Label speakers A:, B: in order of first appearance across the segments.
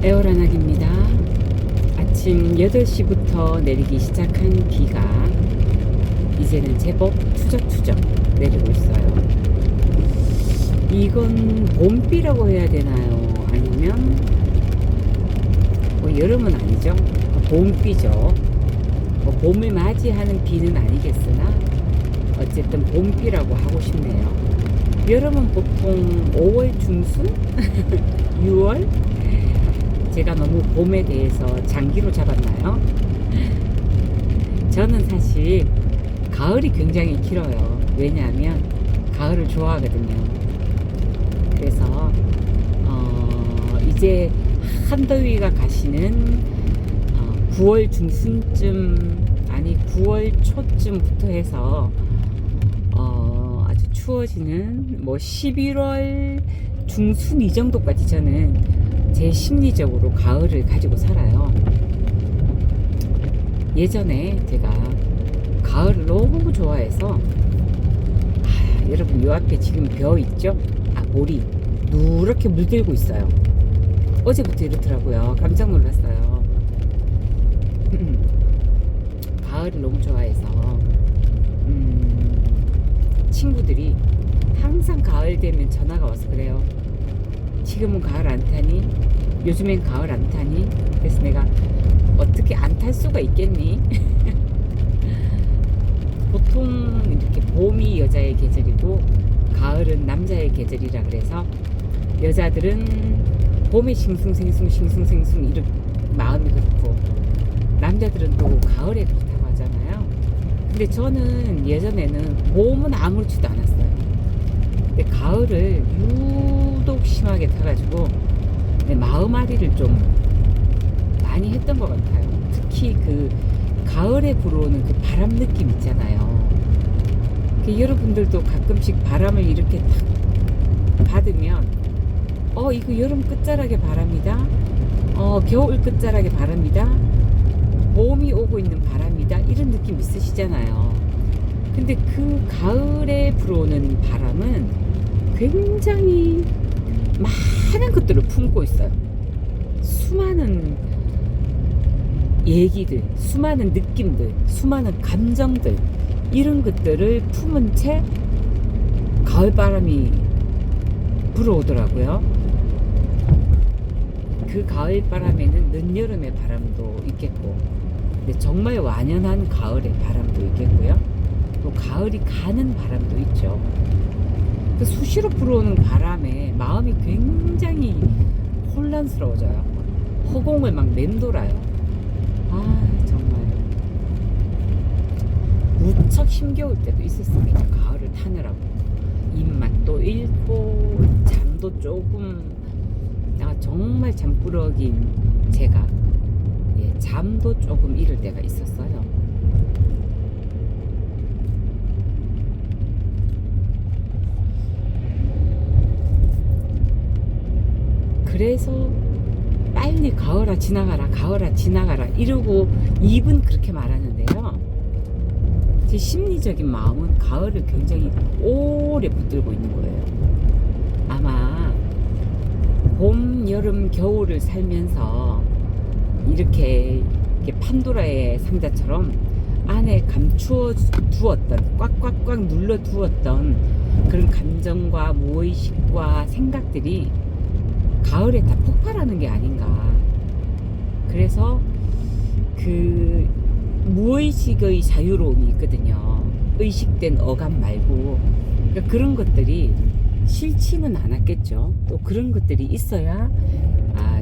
A: 에어라낙입니다. 아침 8시부터 내리기 시작한 비가 이제는 제법 추적추적 내리고 있어요. 이건 봄비라고 해야 되나요? 아니면 여름은 아니죠. 봄비죠. 봄을 맞이하는 비는 아니겠으나 어쨌든 봄비라고 하고 싶네요. 여름은 보통 5월 중순? 6월? 제가 너무 봄에 대해서 장기로 잡았나요? 저는 사실 가을이 굉장히 길어요. 왜냐하면 가을을 좋아하거든요. 그래서 이제 한더위가 가시는 9월 중순쯤 아니 9월 초쯤부터 해서 아주 추워지는 11월 중순 이 정도까지 저는 제 심리적으로 가을을 가지고 살아요. 예전에 제가 가을을 너무 좋아해서 여러분 요 앞에 지금 벼 있죠? 볼이 누렇게 물들고 있어요. 어제부터 이렇더라고요. 깜짝 놀랐어요. 가을을 너무 좋아해서 친구들이 항상 가을 되면 전화가 와서 그래요. 지금은 가을 안 타니? 요즘엔 가을 안 타니? 그래서 내가 어떻게 안 탈 수가 있겠니? 보통 이렇게 봄이 여자의 계절이고 가을은 남자의 계절이라 그래서 여자들은 봄에 싱숭생숭 이렇게 마음이 그렇고 남자들은 또 가을에 그렇다고 하잖아요. 근데 저는 예전에는 봄은 아무렇지도 않았어요. 근데 가을을 유독 심하게 타가지고 마음앓이를 좀 많이 했던 것 같아요. 특히 그 가을에 불어오는 그 바람 느낌 있잖아요. 여러분들도 가끔씩 바람을 이렇게 탁 받으면 이거 여름 끝자락의 바람이다, 겨울 끝자락의 바람이다, 봄이 오고 있는 바람이다, 이런 느낌 있으시잖아요. 근데 그 가을에 불어오는 바람은 굉장히 많은 것들을 품고 있어요. 수많은 얘기들, 수많은 느낌들, 수많은 감정들, 이런 것들을 품은 채 가을바람이 불어오더라고요. 그 가을바람에는 늦여름의 바람도 있겠고, 근데 정말 완연한 가을의 바람도 있겠고요. 또 가을이 가는 바람도 있죠. 그 수시로 불어오는 바람에 마음이 굉장히 혼란스러워져요. 허공을 막 맴돌아요. 정말 무척 힘겨울 때도 있었습니다. 가을을 타느라고 입맛도 잃고 잠도 조금 정말 잠꾸러기인 제가 잠도 조금 잃을 때가 있었어요. 그래서 빨리 가을아 지나가라 이러고 입은 그렇게 말하는데요, 제 심리적인 마음은 가을을 굉장히 오래 붙들고 있는 거예요. 아마 봄, 여름, 겨울을 살면서 이렇게 판도라의 상자처럼 안에 감추어 두었던, 꽉꽉꽉 눌러 두었던 그런 감정과 무의식과 생각들이 가을에 다 폭발하는 게 아닌가. 그래서 그 무의식의 자유로움이 있거든요. 의식된 어감 말고. 그러니까 그런 것들이 싫지는 않았겠죠. 또 그런 것들이 있어야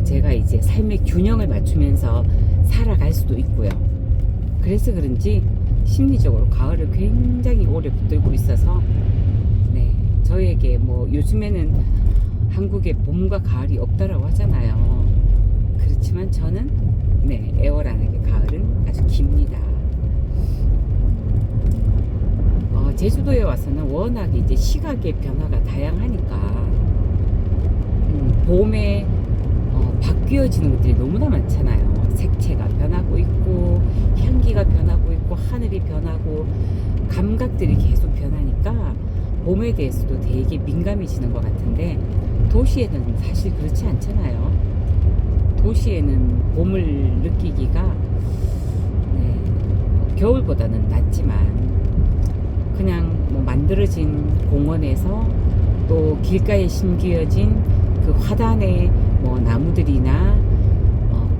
A: 제가 이제 삶의 균형을 맞추면서 살아갈 수도 있고요. 그래서 그런지 심리적으로 가을을 굉장히 오래 붙들고 있어서 저에게 요즘에는 한국에 봄과 가을이 없다라고 하잖아요. 그렇지만 저는 에어라낙의 가을은 아주 깁니다. 제주도에 와서는 워낙 이제 시각의 변화가 다양하니까 봄에 바뀌어지는 것들이 너무나 많잖아요. 색채가 변하고 있고 향기가 변하고 있고 하늘이 변하고 감각들이 계속 변하니까 봄에 대해서도 되게 민감해지는 것 같은데 도시에는 사실 그렇지 않잖아요. 도시에는 봄을 느끼기가 겨울보다는 낫지만 그냥 뭐 만들어진 공원에서 또 길가에 심겨진 그 화단에 뭐 나무들이나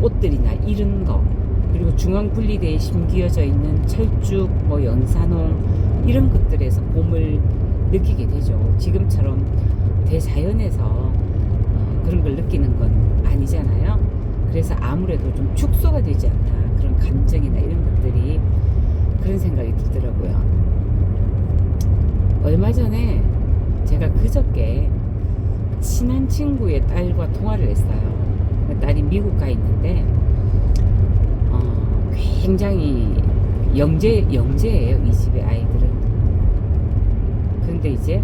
A: 꽃들이나 이런 거, 그리고 중앙 분리대에 심겨져 있는 철쭉, 뭐 연산홍 이런 것들에서 봄을 느끼게 되죠. 지금처럼 대자연에서 그런 걸 느끼는 건 아니잖아요. 그래서 아무래도 좀 축소가 되지 않나, 그런 감정이나 이런 것들이, 그런 생각이 들더라고요. 얼마 전에 제가 그저께 친한 친구의 딸과 통화를 했어요. 그 딸이 미국 가 있는데 굉장히 영재예요, 이 집의 아이들은. 근데 이제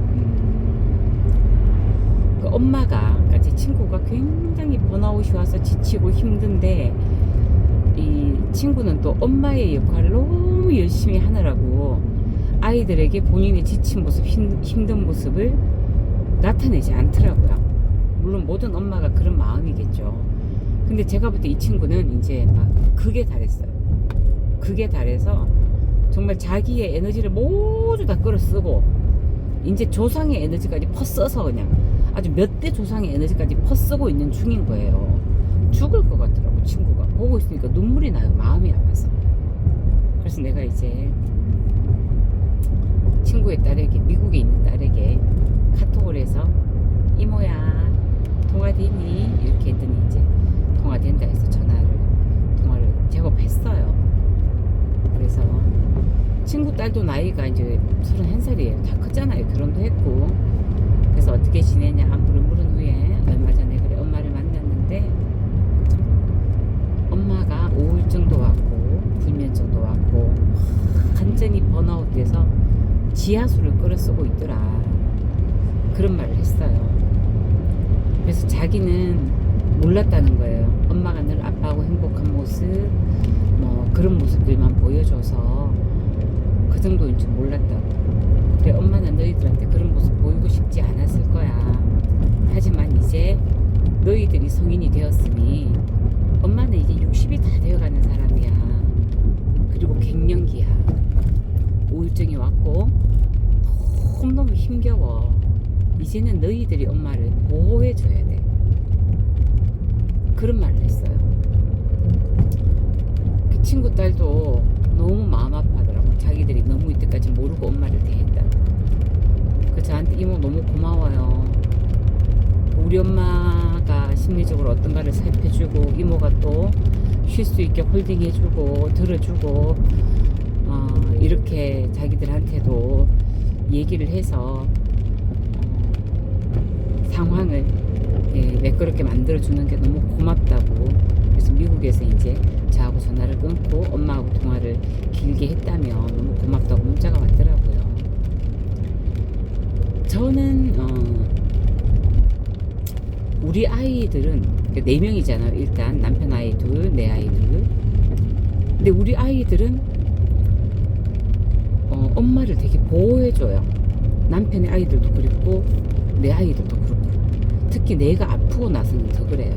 A: 그 엄마가, 그러니까 제 친구가 굉장히 번아웃이 와서 지치고 힘든데, 이 친구는 또 엄마의 역할을 너무 열심히 하느라고 아이들에게 본인의 지친 모습, 힘든 모습을 나타내지 않더라고요. 물론 모든 엄마가 그런 마음이겠죠. 근데 제가 볼 때 이 친구는 이제 막 극에 달했어요. 극에 달해서 정말 자기의 에너지를 모두 다 끌어 쓰고, 이제 조상의 에너지까지 퍼써서 그냥 아주 몇 대 조상의 에너지까지 퍼쓰고 있는 중인 거예요. 죽을 것 같더라고, 친구가. 보고 있으니까 눈물이 나요, 마음이 아파서. 그래서 내가 이제 친구의 딸에게, 미국에 있는 딸에게 카톡을 해서 이모야 통화되니? 이렇게 했더니 이제 통화된다 해서 통화를 제법 했어요. 그래서 친구 딸도 나이가 이제 31살이에요. 다 컸잖아요. 결혼도 했고. 그래서 어떻게 지내냐 안부를 물은 후에 얼마 전에 그래 엄마를 만났는데, 엄마가 우울증도 왔고 불면증도 왔고 완전히 번아웃 돼서 지하수를 끌어 쓰고 있더라, 그런 말을 했어요. 그래서 자기는 몰랐다는 거예요. 엄마가 늘 아빠하고 행복한 모습, 뭐 그런 모습들만 보여줘서 그 정도인 줄 몰랐다고. 그래, 엄마는 너희들한테 그런 모습 보이고 싶지 않았을 거야. 하지만 이제 너희들이 성인이 되었으니 엄마는 이제 60이 다 되어가는 사람이야. 그리고 갱년기야. 우울증이 왔고 너무너무 힘겨워. 이제는 너희들이 엄마를 보호해줘야 돼. 그런 말을 했어요. 그 친구 딸도 너무 마음 아파하더라고. 자기들이 너무 이때까지 모르고 엄마를 대했다고. 그 저한테 이모 너무 고마워요. 우리 엄마가 심리적으로 어떤가를 살펴주고, 이모가 또 쉴 수 있게 홀딩해주고 들어주고, 이렇게 자기들한테도 얘기를 해서 상황을 매끄럽게 만들어주는 게 너무 고맙다고. 그래서 미국에서 이제 저하고 전화를 끊고 엄마하고 통화를 길게 했다며 너무 고맙다고 문자가 왔더라고요. 저는 우리 아이들은 4명이잖아요. 일단 남편 아이 둘, 내 아이 둘. 근데 우리 아이들은 엄마를 되게 보호해줘요. 남편의 아이들도 그렇고 내 아이들도 그렇고. 특히 내가 아프고 나서는 더 그래요.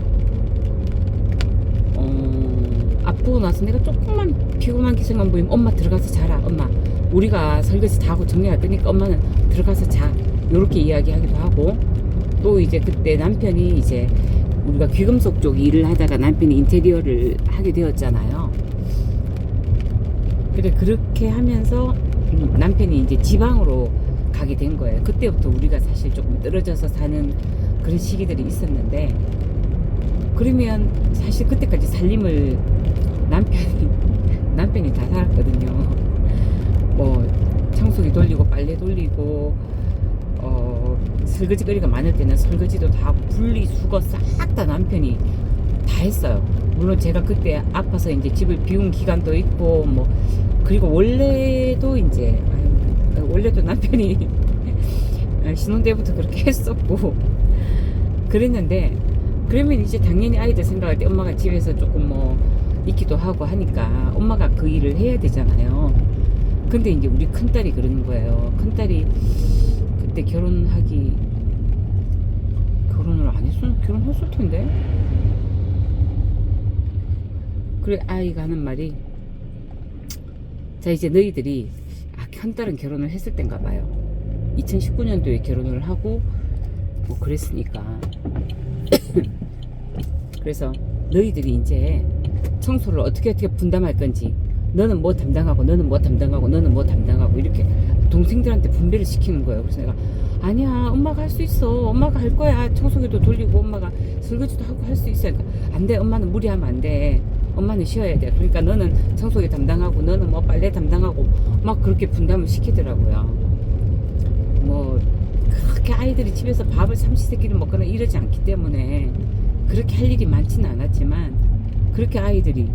A: 아프고 나서 내가 조금만 피곤한 기색만 보이면 엄마 들어가서 자라. 엄마 우리가 설거지 다 하고 정리할 거니까 엄마는 들어가서 자. 요렇게 이야기하기도 하고, 또 이제 그때 남편이 이제 우리가 귀금속 쪽 일을 하다가 남편이 인테리어를 하게 되었잖아요. 그래, 그렇게 하면서 남편이 이제 지방으로 가게 된 거예요. 그때부터 우리가 사실 조금 떨어져서 사는 그런 시기들이 있었는데, 그러면 사실 그때까지 살림을 남편이 다 살았거든요. 뭐 청소기 돌리고 빨래 돌리고, 설거지거리가 많을 때는 설거지도 다 하고 분리수거 싹 다 남편이 다 했어요. 물론 제가 그때 아파서 이제 집을 비운 기간도 있고, 뭐 그리고 원래도 남편이 신혼 때부터 그렇게 했었고 그랬는데, 그러면 이제 당연히 아이들 생각할 때 엄마가 집에서 조금 뭐 있기도 하고 하니까 엄마가 그 일을 해야 되잖아요. 근데 이제 우리 큰딸이 그러는 거예요. 큰딸이 그때 결혼을 안 했으면 결혼했을 텐데. 그래 아이가 하는 말이, 자 이제 너희들이 큰딸은 결혼을 했을 땐가 봐요. 2019년도에 결혼을 하고 뭐 그랬으니까 그래서 너희들이 이제 청소를 어떻게 분담할 건지, 너는 뭐 담당하고 너는 뭐 담당하고 너는 뭐 담당하고 이렇게 동생들한테 분배를 시키는 거예요. 그래서 내가 아니야 엄마가 할 수 있어, 엄마가 할 거야, 청소기도 돌리고 엄마가 설거지도 하고 할 수 있어. 그러니까 안 돼, 엄마는 무리하면 안 돼, 엄마는 쉬어야 돼. 그러니까 너는 청소기 담당하고 너는 뭐 빨래 담당하고 막 그렇게 분담을 시키더라고요. 뭐 그렇게 아이들이 집에서 밥을 삼시세끼를 먹거나 이러지 않기 때문에 그렇게 할 일이 많지는 않았지만, 그렇게 아이들이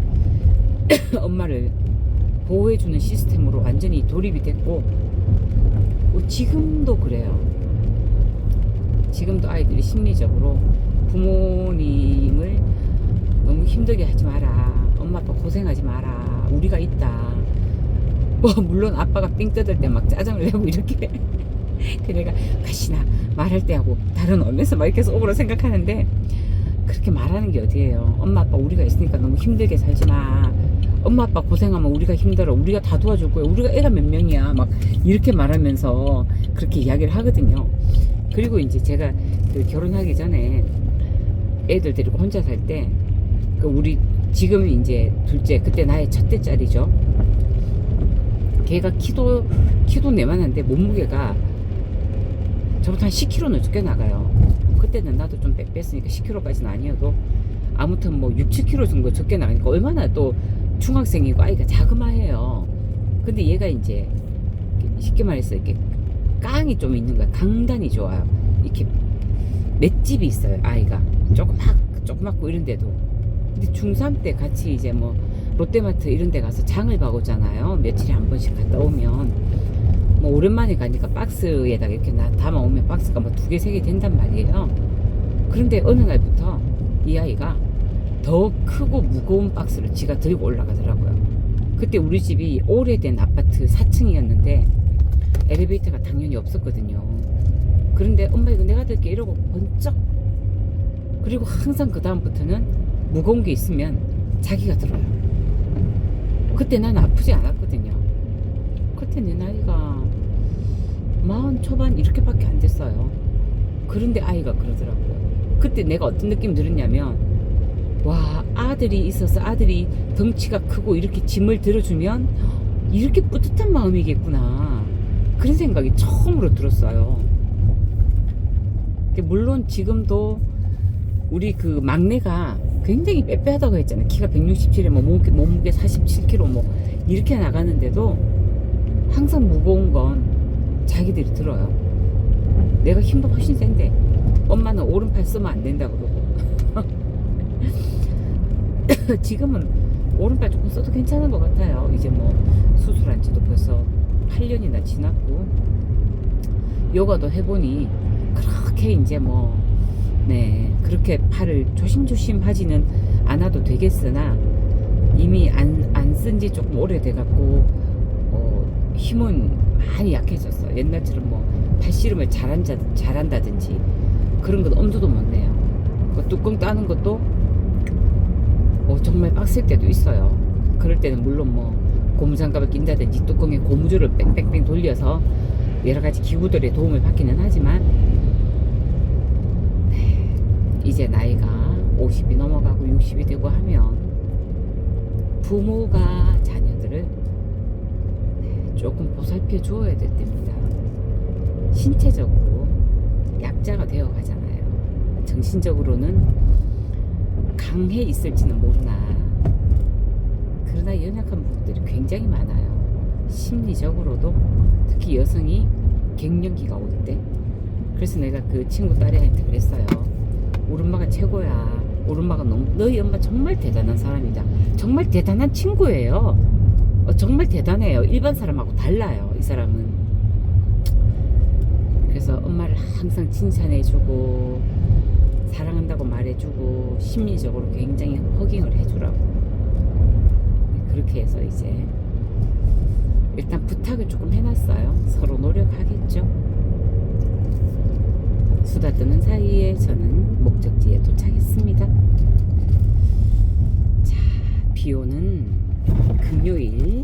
A: 엄마를 보호해주는 시스템으로 완전히 돌입이 됐고, 지금도 그래요. 지금도 아이들이 심리적으로 부모님을 너무 힘들게 하지 마라, 엄마 아빠 고생하지 마라, 우리가 있다. 뭐 물론 아빠가 삥 뜯을 때 막 짜증을 내고 이렇게 그래가 가시나 말할 때 하고 다른 엄에서 막 이렇게 속으로 생각하는데, 그렇게 말하는 게 어디예요. 엄마 아빠 우리가 있으니까 너무 힘들게 살지 마, 엄마 아빠 고생하면 우리가 힘들어, 우리가 다 도와줄 거야, 우리가 애가 몇 명이야, 막 이렇게 말하면서 그렇게 이야기를 하거든요. 그리고 이제 제가 그 결혼하기 전에 애들 데리고 혼자 살 때, 그 우리 지금 이제 둘째, 그때 나의 첫째 딸이죠. 걔가 키도 내만한데 몸무게가 저보다 한 10kg는 적게 나가요. 그때는 나도 좀 뺐으니까 10kg까지는 아니어도 아무튼 뭐 6, 7kg 정도 적게 나가니까 얼마나 또 중학생이고 아이가 자그마해요. 근데 얘가 이제 쉽게 말해서 이렇게 깡이 좀 있는 거야. 강단이 좋아요. 이렇게 맷집이 있어요. 아이가 조그맣고 이런데도. 근데 중3 때 같이 이제 뭐 롯데마트 이런 데 가서 장을 봐오잖아요. 며칠에 한 번씩 갔다 오면 뭐 오랜만에 가니까 박스에다가 이렇게 담아오면 박스가 뭐 2개, 3개 된단 말이에요. 그런데 어느 날부터 이 아이가 더 크고 무거운 박스를 지가 들고 올라가더라고요. 그때 우리 집이 오래된 아파트 4층이었는데 엘리베이터가 당연히 없었거든요. 그런데 엄마 이거 내가 들게 이러고 번쩍, 그리고 항상 그 다음부터는 무거운 게 있으면 자기가 들어요. 그때 난 아프지 않았거든요. 그때 내 나이가 40 초반 이렇게밖에 안 됐어요. 그런데 아이가 그러더라고요. 그때 내가 어떤 느낌 들었냐면, 와, 아들이 있어서 아들이 덩치가 크고 이렇게 짐을 들어주면 이렇게 뿌듯한 마음이겠구나, 그런 생각이 처음으로 들었어요. 물론 지금도 우리 그 막내가 굉장히 빼빼하다고 했잖아요. 키가 167에 뭐 몸무게 47kg 뭐 이렇게 나가는데도 항상 무거운 건 자기들이 들어요. 내가 힘도 훨씬 센데 엄마는 오른팔 쓰면 안 된다고 그러고 지금은 오른팔 조금 써도 괜찮은 것 같아요. 이제 뭐 수술한 지도 벌써 8년이나 지났고 요가도 해보니 그렇게 이제 뭐 그렇게 팔을 조심조심 하지는 않아도 되겠으나 이미 안 쓴지 조금 오래돼갖고 힘은 많이 약해졌어. 옛날처럼 뭐 팔씨름을 잘한다든지 그런 건 엄두도 못 내요. 뚜껑 따는 것도 정말 빡셀 때도 있어요. 그럴 때는 물론 뭐 고무장갑을 낀다든지 뚜껑에 고무줄을 뺑뺑뺑 돌려서 여러가지 기구들의 도움을 받기는 하지만, 이제 나이가 50이 넘어가고 60이 되고 하면 부모가 자녀들을 조금 보살펴 주어야 될 때입니다. 신체적으로 약자가 되어 가잖아요. 정신적으로는 강해 있을지는 모르나, 그러나 연약한 부분들이 굉장히 많아요. 심리적으로도, 특히 여성이 갱년기가 올 때. 그래서 내가 그 친구 딸애한테 그랬어요. 우리 엄마가 최고야. 우리 엄마가 너희 엄마 정말 대단한 사람이다. 정말 대단한 친구예요. 정말 대단해요. 일반 사람하고 달라요, 이 사람은. 그래서 엄마를 항상 칭찬해주고 사랑한다고 말해주고 심리적으로 굉장히 허깅을 해주라고. 그렇게 해서 이제 일단 부탁을 조금 해놨어요. 서로 노력하겠죠. 수다 뜨는 사이에 저는 목적지에 도착했습니다. 자, 비 비 오는 금요일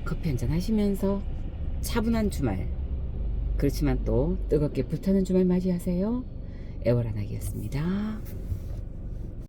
A: 커피 한잔 하시면서 차분한 주말, 그렇지만 또 뜨겁게 불타는 주말 맞이하세요. 애월한학이었습니다.